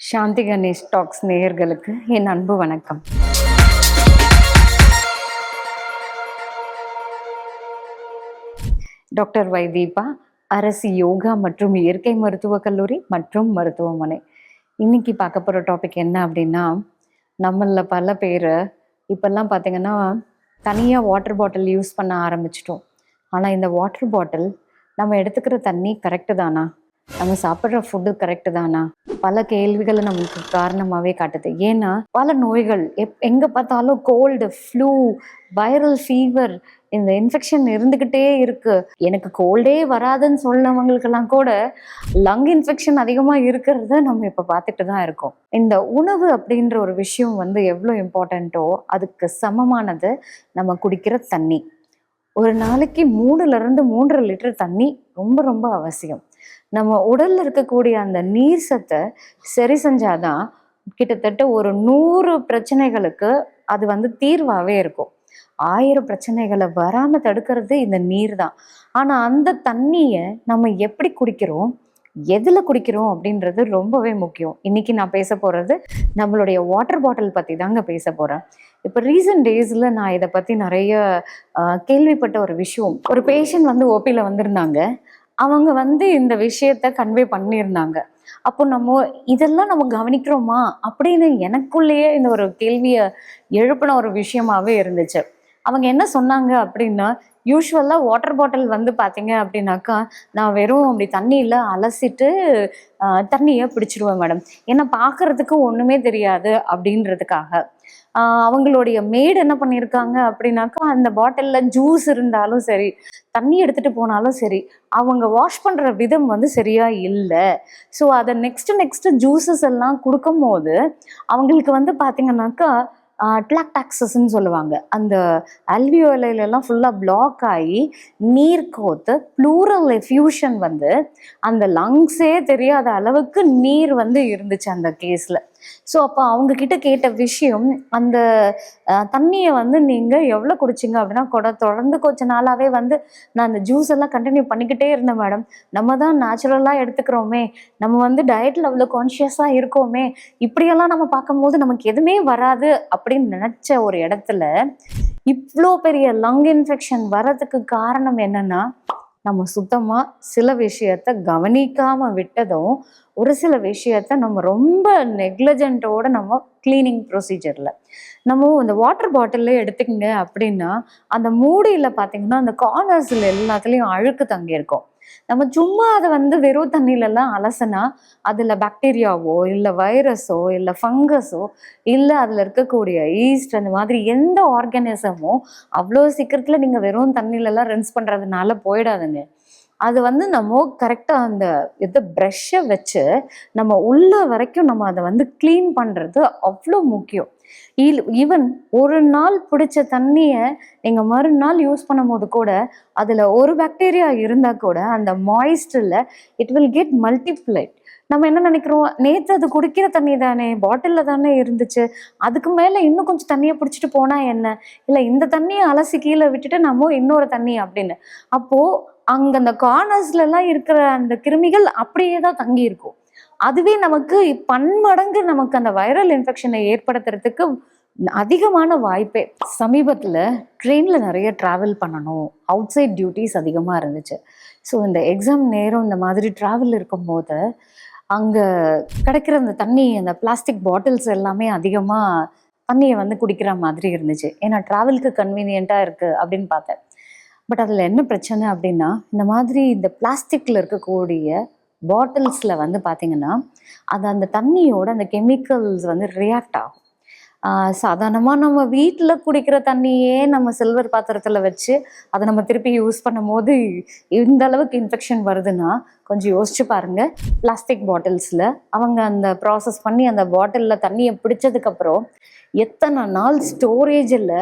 சாந்தி Ganesh tax நேயர்களுக்கு என் அன்பு வணக்கம். டாக்டர் வை தீபா, அரசு யோகா மற்றும் இயற்கை மருத்துவக் கல்லூரி மற்றும் மருத்துவமனை. இன்னைக்கு பார்க்க போகிற டாபிக் என்ன அப்படின்னா, நம்மள பல பேர் இப்பெல்லாம் பார்த்தீங்கன்னா தனியாக வாட்டர் பாட்டில் யூஸ் பண்ண ஆரம்பிச்சிட்டோம். ஆனால் இந்த வாட்டர் பாட்டில் நம்ம எடுத்துக்கிற தண்ணி கரெக்டு தானா, நம்ம சாப்பிட்ற ஃபுட்டு கரெக்டு தானா, பல கேள்விகளை நமக்கு காரணமாகவே காட்டுது. ஏன்னா பல நோய்கள் எங்கே பார்த்தாலும் கோல்டு, ஃப்ளூ, வைரல் ஃபீவர், இந்த இன்ஃபெக்ஷன் இருந்துக்கிட்டே இருக்கு. எனக்கு கோல்டே வராதுன்னு சொன்னவங்களுக்கெல்லாம் கூட லங் இன்ஃபெக்ஷன் அதிகமாக இருக்கிறத நம்ம இப்போ பார்த்துட்டு தான் இருக்கோம். இந்த உணவு அப்படின்ற ஒரு விஷயம் எவ்வளோ இம்பார்ட்டண்ட்டோ அதுக்கு சமமானது நம்ம குடிக்கிற தண்ணி. ஒரு நாளைக்கு 3 லிட்டர் தண்ணி ரொம்ப ரொம்ப அவசியம். நம்ம உடல்ல இருக்கக்கூடிய அந்த நீர் சத்தை சரி செஞ்சாதான் கிட்டத்தட்ட ஒரு 100 பிரச்சனைகளுக்கு அது தீர்வாகவே இருக்கும். 1000 பிரச்சனைகளை வராம தடுக்கிறது இந்த நீர் தான். ஆனா அந்த தண்ணியை நம்ம எப்படி குடிக்கிறோம், எதுல குடிக்கிறோம் அப்படின்றது ரொம்பவே முக்கியம். இன்னைக்கு நான் பேச போறது நம்மளுடைய வாட்டர் பாட்டில் பத்தி தாங்க பேச போறேன். இப்போ ரீசன்ட் டேஸ்ல நான் இதை பத்தி நிறைய கேள்விப்பட்ட ஒரு விஷயம். ஒரு பேஷண்ட் ஓபியில் வந்திருந்தாங்க. அவங்க இந்த விஷயத்த கன்வே பண்ணியிருந்தாங்க. அப்போ இதெல்லாம் நம்ம கவனிக்கிறோமா அப்படின்னு எனக்குள்ளேயே இந்த ஒரு கேள்வியை எழுப்பின ஒரு விஷயமாவே இருந்துச்சு. அவங்க என்ன சொன்னாங்க அப்படின்னா, யூஸ்வலாக வாட்டர் பாட்டில் பார்த்தீங்க அப்படின்னாக்கா, நான் வெறும் அப்படி தண்ணியில் அலசிட்டு தண்ணியை பிடிச்சிடுவேன் மேடம். ஏன்னா பார்க்கறதுக்கு ஒன்றுமே தெரியாது அப்படின்றதுக்காக. அவங்களுடைய மேடு என்ன பண்ணியிருக்காங்க அப்படின்னாக்கா, அந்த பாட்டிலில் ஜூஸ் இருந்தாலும் சரி, தண்ணி எடுத்துகிட்டு போனாலும் சரி, அவங்க வாஷ் பண்ணுற விதம் சரியா இல்லை. ஸோ அதை நெக்ஸ்ட்டு ஜூஸஸ் எல்லாம் கொடுக்கும் போது அவங்களுக்கு பார்த்தீங்கன்னாக்கா ட்ளாக் டாக்ஸஸ்ன்னு சொல்லுவாங்க. அந்த அல்வியோலையிலலாம் ஃபுல்லாக பிளாக் ஆகி நீர் கோத்து ப்ளூரல் எஃப்யூஷன் அந்த லங்ஸே தெரியாத அளவுக்கு நீர் இருந்துச்சு அந்த கேஸில். ஸோ அப்போ அவங்கக்கிட்ட கேட்ட விஷயம், அந்த தண்ணியை நீங்கள் எவ்வளோ குடிச்சிங்க அப்படின்னா, தொடர்ந்து கொஞ்ச நாளாகவே நான் அந்த ஜூஸ் எல்லாம் கண்டினியூ பண்ணிக்கிட்டே இருந்தேன் மேடம். நம்ம தான் நேச்சுரலாக எடுத்துக்கிறோமே, நம்ம டயட்டில் அவ்வளோ கான்ஷியஸாக இருக்கோமே, இப்படியெல்லாம் நம்ம பார்க்கும்போது நமக்கு எதுவுமே வராது அப்படின்னு நினச்ச ஒரு இடத்துல இவ்வளோ பெரிய லங் இன்ஃபெக்ஷன் வர்றதுக்கு காரணம் என்னன்னா, நம்ம சுத்தமாக சில விஷயத்த கவனிக்காமல் விட்டதும், ஒரு சில விஷயத்த நம்ம ரொம்ப நெக்லஜென்ட்டோட நம்ம கிளீனிங் ப்ரொசீஜரில் நம்ம இந்த வாட்டர் பாட்டிலே எடுத்துக்கிங்க அப்படின்னா, அந்த மூடியில் பார்த்தீங்கன்னா அந்த கார்னர்ஸில் எல்லாத்துலேயும் அழுக்கு தங்கியிருக்கும். நம்ம சும்மா அதை வெறும் தண்ணியிலலாம் அலசினா அதில் பாக்டீரியாவோ இல்லை வைரஸோ இல்லை ஃபங்கஸோ இல்லை அதில் இருக்கக்கூடிய ஈஸ்ட் அந்த மாதிரி எந்த ஆர்கானிசமோ அவ்வளோ சீக்கிரத்தில் நீங்கள் வெறும் தண்ணியிலலாம் ரின்ஸ் பண்ணுறதுனால போயிடாதுங்க. அது நம்ம கரெக்டாக அந்த ப்ரஷ்ஷை வச்சு நம்ம உள்ள வரைக்கும் நம்ம அதை க்ளீன் பண்ணுறது அவ்வளோ முக்கியம். ஈவன் ஒரு நாள் பிடிச்ச தண்ணியை நீங்கள் மறுநாள் யூஸ் பண்ணும் போது கூட அதில் ஒரு பாக்டீரியா இருந்தால் கூட அந்த மாய்ஸ்டில் இட் வில் கெட் மல்டிப்ளைட். நம்ம என்ன நினைக்கிறோம், நேற்று அது குடிக்கிற தண்ணி தானே, பாட்டிலில் தானே இருந்துச்சு, அதுக்கு மேலே இன்னும் கொஞ்சம் தண்ணியை பிடிச்சிட்டு போனால் என்ன, இல்லை இந்த தண்ணியை அலசி கீழே விட்டுட்டு நம்ம இன்னொரு தண்ணி அப்படின்னு. அப்போது அங்கே அந்த கார்னர்ஸ்லாம் இருக்கிற அந்த கிருமிகள் அப்படியே தான் தங்கி இருக்கும். அதுவே நமக்கு பன்மடங்கு நமக்கு அந்த வைரல் இன்ஃபெக்ஷனை ஏற்படுத்துறதுக்கு அதிகமான வாய்ப்பே. சமீபத்தில் ட்ரெயினில் நிறைய ட்ராவல் பண்ணணும், அவுட் சைட் டியூட்டிஸ் அதிகமாக இருந்துச்சு. ஸோ இந்த எக்ஸாம் நேரம் இந்த மாதிரி ட்ராவல் இருக்கும்போது அங்கே கிடைக்கிற அந்த தண்ணி, அந்த பிளாஸ்டிக் பாட்டில்ஸ் எல்லாமே அதிகமாக தண்ணியை குடிக்கிற மாதிரி இருந்துச்சு. ஏன்னா ட்ராவலுக்கு கன்வீனியண்ட்டாக இருக்குது அப்படின்னு பார்த்தேன். பட் அதில் என்ன பிரச்சனை அப்படின்னா, இந்த மாதிரி இந்த பிளாஸ்டிக்கில் இருக்கக்கூடிய பாட்டில்ஸில் பார்த்தீங்கன்னா அது அந்த தண்ணியோட அந்த கெமிக்கல்ஸ் ரியாக்ட் ஆகும். சாதாரணமாக நம்ம வீட்டில் குடிக்கிற தண்ணியே நம்ம சில்வர் பாத்திரத்தில் வச்சு அதை நம்ம திருப்பி யூஸ் பண்ணும் போது இந்த அளவுக்கு இன்ஃபெக்ஷன் வருதுன்னா கொஞ்சம் யோசிச்சு பாருங்கள். பிளாஸ்டிக் பாட்டில்ஸில் அவங்க அந்த ப்ராசஸ் பண்ணி அந்த பாட்டிலில் தண்ணியை பிடிச்சதுக்கப்புறம் எத்தனை நாள் ஸ்டோரேஜில்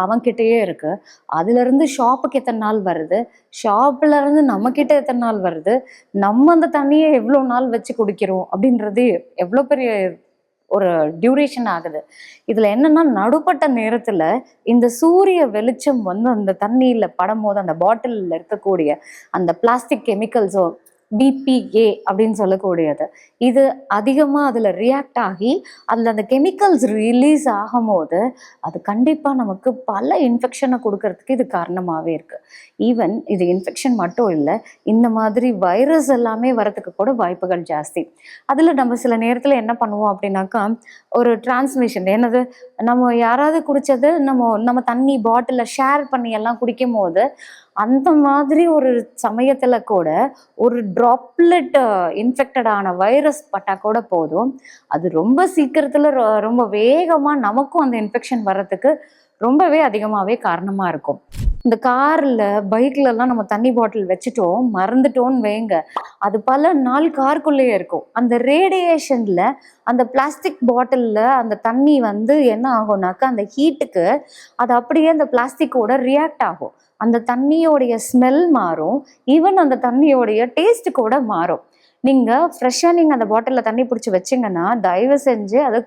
அவன்கிட்டயே இருக்கு, அதுலேருந்து ஷாப்புக்கு எத்தனை நாள் வருது, ஷாப்லேருந்து நம்மக்கிட்ட எத்தனை நாள் வருது, நம்ம அந்த தண்ணியை எவ்வளோ நாள் வச்சு குடிக்கிறோம் அப்படின்றது எவ்வளோ பெரிய ஒரு டியூரேஷன் ஆகுது. இதில் என்னன்னா, நடுப்பட்ட நேரத்தில் இந்த சூரிய வெளிச்சம் அந்த தண்ணியில் படும் போது அந்த பாட்டிலில் இருக்கக்கூடிய அந்த பிளாஸ்டிக் கெமிக்கல்ஸோ பிபிஏ அப்படின்னு சொல்லக்கூடியது. இது அதிகமாக அதில் ரியாக்ட் ஆகி அதில் அந்த கெமிக்கல்ஸ் ரிலீஸ் ஆகும்போது அது கண்டிப்பாக நமக்கு பல இன்ஃபெக்ஷனை கொடுக்கறதுக்கு இது காரணமாகவே இருக்குது. ஈவன் இது இன்ஃபெக்ஷன் மட்டும் இல்லை, இந்த மாதிரி வைரஸ் எல்லாமே வரத்துக்கு கூட வாய்ப்புகள் ஜாஸ்தி. அதில் நம்ம சில நேரத்தில் என்ன பண்ணுவோம் அப்படின்னாக்கா, ஒரு டிரான்ஸ்மிஷன் என்னது, நம்ம யாராவது குடித்தது நம்ம தண்ணி பாட்டிலில் ஷேர் பண்ணி எல்லாம் குடிக்கும் போது அந்த மாதிரி ஒரு சமயத்தில் கூட ஒரு ட்ராப்லெட் இன்ஃபெக்டடான வைரஸ் பட்டால் கூட போதும், அது ரொம்ப சீக்கிரத்தில் ரொம்ப வேகமாக நமக்கும் அந்த இன்ஃபெக்ஷன் வர்றதுக்கு ரொம்பவே அதிகமாகவே காரணமாக இருக்கும். இந்த காரில் பைக்லலாம் நம்ம தண்ணி பாட்டில் வச்சுட்டோம் மறந்துட்டோன்னு வைங்க, அது பல நாள் காருக்குள்ளேயே இருக்கும். அந்த ரேடியேஷனில் அந்த பிளாஸ்டிக் பாட்டிலில் அந்த தண்ணி வந்து என்ன ஆகும்னாக்கா, அந்த ஹீட்டுக்கு அது அப்படியே அந்த பிளாஸ்டிக்கோட ரியாக்ட் ஆகும். அந்த தண்ணியோடைய ஸ்மெல் மாறும், ஈவன் அந்த தண்ணியோடைய டேஸ்ட் கூட மாறும். நீங்கள் ஃப்ரெஷ்ஷாக நீங்கள் அந்த பாட்டிலில் தண்ணி பிடிச்சி வச்சிங்கன்னா தயவு செஞ்சு அதை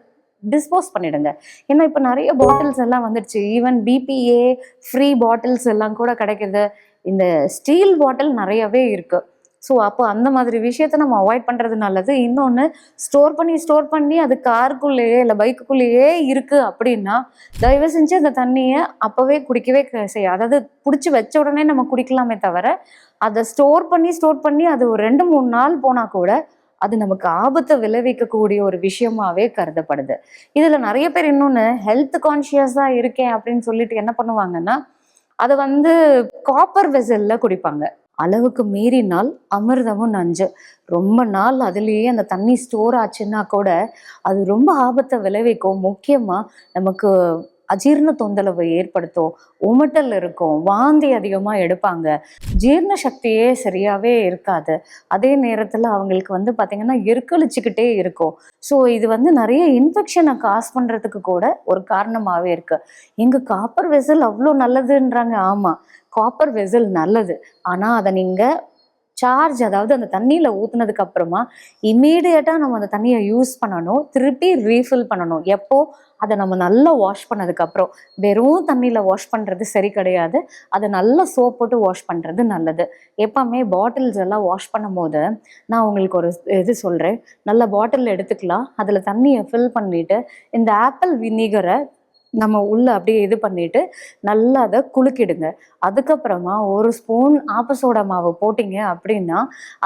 டிஸ்போஸ் பண்ணிடுங்க. ஏன்னா இப்போ நிறைய பாட்டில்ஸ் எல்லாம் வந்துடுச்சு, ஈவன் பிபிஏ ஃப்ரீ பாட்டில்ஸ் எல்லாம் கூட கிடைக்குது. இந்த ஸ்டீல் பாட்டில் நிறையவே இருக்குது. ஸோ அப்போ அந்த மாதிரி விஷயத்த நம்ம அவாய்ட் பண்ணுறது நல்லது. இன்னொன்று, ஸ்டோர் பண்ணி அது காருக்குள்ளேயே இல்லை பைக்குள்ளேயே இருக்குது அப்படின்னா தயவு செஞ்சு அந்த தண்ணியை அப்போவே குடிக்கவே செய்ய, அதாவது பிடிச்சி வச்ச உடனே நம்ம குடிக்கலாமே தவிர, அதை ஸ்டோர் பண்ணி அது ஒரு 2-3 நாள் போனால் கூட அது நமக்கு ஆபத்தை விளைவிக்கக்கூடிய ஒரு விஷயமாவே கருதப்படுது. இதில் நிறைய பேர் இன்னொன்று, ஹெல்த் கான்ஷியஸாக இருக்கேன் அப்படின்னு சொல்லிட்டு என்ன பண்ணுவாங்கன்னா, அதை வந்து காப்பர் வெசலில் குடிப்பாங்க. அளவுக்கு மீறினால் அமிர்தமும் நஞ்சு. ரொம்ப நாள் அதுலேயே அந்த தண்ணி ஸ்டோர் ஆச்சுன்னா கூட அது ரொம்ப ஆபத்தை விளைவிக்கும். முக்கியமாக நமக்கு அஜீரண தொந்தரவை ஏற்படுத்தும், உமட்டல் இருக்கும், வாந்தி அதிகமாக எடுப்பாங்க, ஜீரண சக்தியே சரியாகவே இருக்காது. அதே நேரத்தில் அவங்களுக்கு வந்து பார்த்திங்கன்னா எருக்களிச்சிக்கிட்டே இருக்கும். ஸோ இது வந்து நிறைய இன்ஃபெக்ஷனை காஸ் பண்ணுறதுக்கு கூட ஒரு காரணமாகவே இருக்குது. எங்கள் காப்பர் வெசல் அவ்வளோ நல்லதுன்றாங்க. ஆமாம், காப்பர் வெசல் நல்லது, ஆனால் அதை நீங்கள் சார்ஜ், அதாவது அந்த தண்ணியில் ஊற்றுனதுக்கு அப்புறமா இம்மீடியட்டாக நம்ம அந்த தண்ணியை யூஸ் பண்ணணும், திருப்பி ரீஃபில் பண்ணணும். எப்போ? அதை நம்ம நல்லா வாஷ் பண்ணதுக்கப்புறம். வெறும் தண்ணியில் வாஷ் பண்ணுறது சரி கிடையாது, அதை நல்லா சோப் போட்டு வாஷ் பண்ணுறது நல்லது. எப்போவுமே பாட்டில்ஸ் எல்லாம் வாஷ் பண்ணும் போது நான் உங்களுக்கு ஒரு இது சொல்கிறேன். நல்ல பாட்டில் எடுத்துக்கலாம், அதில் தண்ணியை ஃபில் பண்ணிவிட்டு இந்த ஆப்பிள் வினிகரை நம்ம உள்ளே அப்படியே இது பண்ணிவிட்டு நல்லா அதை குலுக்கிடுங்க. அதுக்கப்புறமா 1 ஸ்பூன் ஆப்பசோடா மாவு போட்டிங்க அப்படின்னா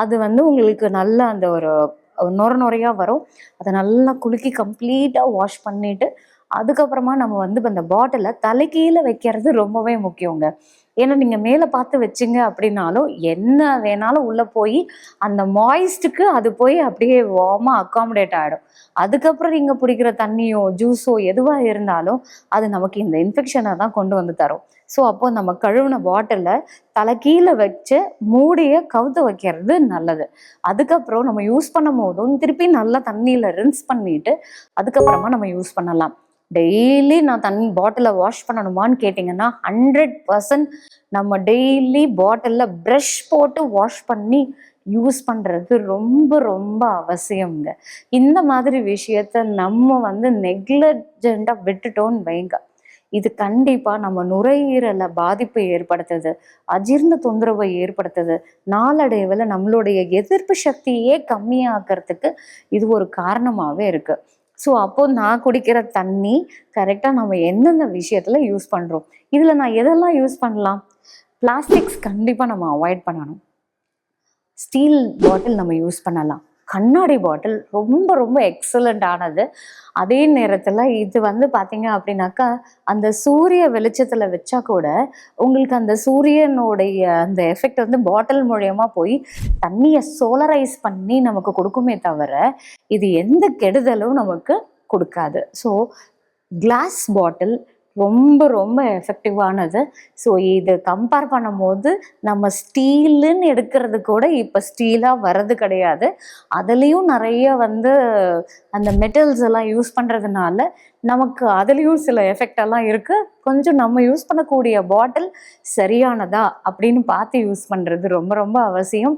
அது வந்து உங்களுக்கு நல்லா அந்த ஒரு நுரையாக வரும். அதை நல்லா குலுக்கி கம்ப்ளீட்டாக வாஷ் பண்ணிவிட்டு அதுக்கப்புறமா நம்ம வந்து அந்த பாட்டிலை தலைக்கீழே வைக்கிறது ரொம்பவே முக்கியங்க. ஏன்னா நீங்கள் மேலே பார்த்து வச்சிங்க அப்படின்னாலும் என்ன வேணாலும் உள்ளே போய் அந்த மாய்ஸ்ட்டுக்கு அது போய் அப்படியே வார்மாக அக்காமடேட் ஆகிடும். அதுக்கப்புறம் நீங்கள் பிடிக்கிற தண்ணியோ ஜூஸோ எதுவாக இருந்தாலும் அது நமக்கு இந்த இன்ஃபெக்ஷனை தான் கொண்டு வந்து தரும். ஸோ அப்போ நம்ம கழுவின பாட்டிலை தலை கீழே வச்சு மூடியை கவுத்து வைக்கிறது நல்லது. அதுக்கப்புறம் நம்ம யூஸ் பண்ணும் போதும் திருப்பி நல்லா தண்ணியில் ரின்ஸ் பண்ணிட்டு அதுக்கப்புறமா நம்ம யூஸ் பண்ணலாம். டெய்லி நான் பாட்டிலை வாஷ் பண்ணணுமான்னு கேட்டிங்கன்னா 100% நம்ம டெய்லி பாட்டிலில் ப்ரஷ் போட்டு வாஷ் பண்ணி யூஸ் பண்ணுறது ரொம்ப ரொம்ப அவசியம்ங்க. இந்த மாதிரி விஷயத்த நம்ம வந்து நெக்லெக்ஜெண்ட்டாக விட்டுட்டோன்னு வைங்க, இது கண்டிப்பாக நம்ம நுரையீரலை பாதிப்பை ஏற்படுத்துது, அஜீரண தொந்தரவை ஏற்படுத்துது, நாளடைவில் நம்மளுடைய எதிர்ப்பு சக்தியே கம்மியாக்கிறதுக்கு இது ஒரு காரணமாகவே இருக்குது. ஸோ அப்போது நான் குடிக்கிற தண்ணி கரெக்டாக நம்ம எந்தெந்த விஷயத்தில் யூஸ் பண்ணுறோம். இதில் நான் எதெல்லாம் யூஸ் பண்ணலாம்? பிளாஸ்டிக்ஸ் கண்டிப்பாக நம்ம அவாய்ட் பண்ணணும். ஸ்டீல் பாட்டில் நம்ம யூஸ் பண்ணலாம். கண்ணாடி பாட்டில் ரொம்ப ரொம்ப எக்ஸலண்ட் ஆனது. அதே நேரத்தில் இது வந்து பார்த்தீங்க அப்படின்னாக்கா அந்த சூரிய வெளிச்சத்தில் வச்சா கூட உங்களுக்கு அந்த சூரியனுடைய அந்த எஃபெக்ட் வந்து பாட்டில் மூலயமா போய் தண்ணியை சோலரைஸ் பண்ணி நமக்கு கொடுக்குமே தவிர இது எந்த கெடுதலும் நமக்கு கொடுக்காது. ஸோ கிளாஸ் பாட்டில் ரொம்ப ரொம்ப எஃபெக்டிவானது. ஸோ இது கம்பேர் பண்ணும்போது நம்ம ஸ்டீலுன்னு எடுக்கிறது கூட இப்போ ஸ்டீலாக வர்றது கிடையாது. அதுலேயும் நிறைய வந்து அந்த மெட்டல்ஸ் எல்லாம் யூஸ் பண்ணுறதுனால நமக்கு அதுலேயும் சில எஃபெக்டெல்லாம் இருக்குது. கொஞ்சம் நம்ம யூஸ் பண்ணக்கூடிய பாட்டில் சரியானதா அப்படின்னு பார்த்து யூஸ் பண்ணுறது ரொம்ப ரொம்ப அவசியம்.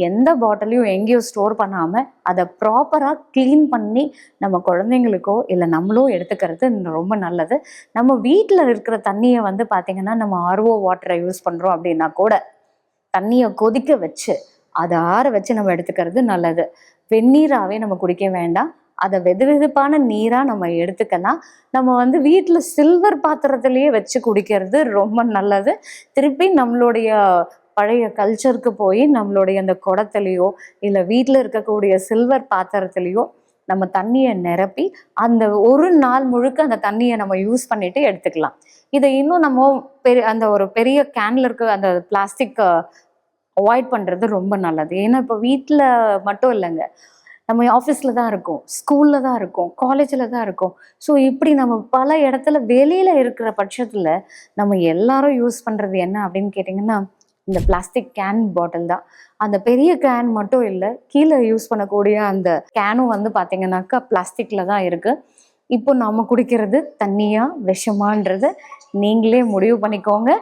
எந்த பாட்டிலையும் எங்கேயும் ஸ்டோர் பண்ணாமல் அதை ப்ராப்பராக க்ளீன் பண்ணி நம்ம குழந்தைங்களுக்கோ இல்லை நம்மளோ எடுத்துக்கிறது ரொம்ப நல்லது. நம்ம வீட்டில் இருக்கிற தண்ணியை வந்து பார்த்திங்கன்னா நம்ம ஆர்ஓ வாட்டரை யூஸ் பண்ணுறோம் அப்படின்னா கூட தண்ணியை கொதிக்க வச்சு அதை ஆற வச்சு நம்ம எடுத்துக்கிறது நல்லது. வெந்நீராவே நம்ம குடிக்க வேண்டாம். அதை வெதுவெதுப்பான நீரா நம்ம எடுத்துக்கலாம். நம்ம வந்து வீட்டுல சில்வர் பாத்திரத்திலேயே வச்சு குடிக்கிறது ரொம்ப நல்லது. திருப்பி நம்மளுடைய பழைய கல்ச்சருக்கு போய் நம்மளுடைய அந்த குடத்துலையோ இல்லை வீட்டில் இருக்கக்கூடிய சில்வர் பாத்திரத்துலையோ நம்ம தண்ணியை நிரப்பி அந்த ஒரு நாள் முழுக்க அந்த தண்ணியை நம்ம யூஸ் பண்ணிட்டு எடுத்துக்கலாம். இதை இன்னும் நம்ம அந்த ஒரு பெரிய கேன்ல இருக்க அந்த பிளாஸ்டிக் அவாய்ட் பண்றது ரொம்ப நல்லது. ஏன்னா இப்போ வீட்டில் மட்டும் இல்லைங்க, நம்ம ஆஃபீஸில் தான் இருக்கோம், ஸ்கூலில் தான் இருக்கோம், காலேஜில் தான் இருக்கோம். ஸோ இப்படி நம்ம பல இடத்துல வெளியில் இருக்கிற பட்சத்தில் நம்ம எல்லாரும் யூஸ் பண்ணுறது என்ன அப்படின்னு கேட்டிங்கன்னா, இந்த பிளாஸ்டிக் கேன் பாட்டில் தான். அந்த பெரிய கேன் மட்டும் இல்லை, கீழே யூஸ் பண்ணக்கூடிய அந்த கேனும் வந்து பார்த்தீங்கன்னாக்கா பிளாஸ்டிக்கில் தான் இருக்குது. இப்போ நம்ம குடிக்கிறது தண்ணியா விஷமான்றதை நீங்களே முடிவு பண்ணிக்கோங்க.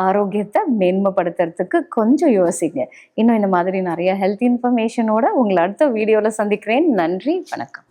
ஆரோக்கியத்தை மேன்மைப்படுத்துறதுக்கு கொஞ்சம் யோசிங்க. இன்னும் இந்த மாதிரி நிறைய ஹெல்த் இன்ஃபர்மேஷனோட உங்களை அடுத்த வீடியோவில் சந்திக்கிறேன். நன்றி, வணக்கம்.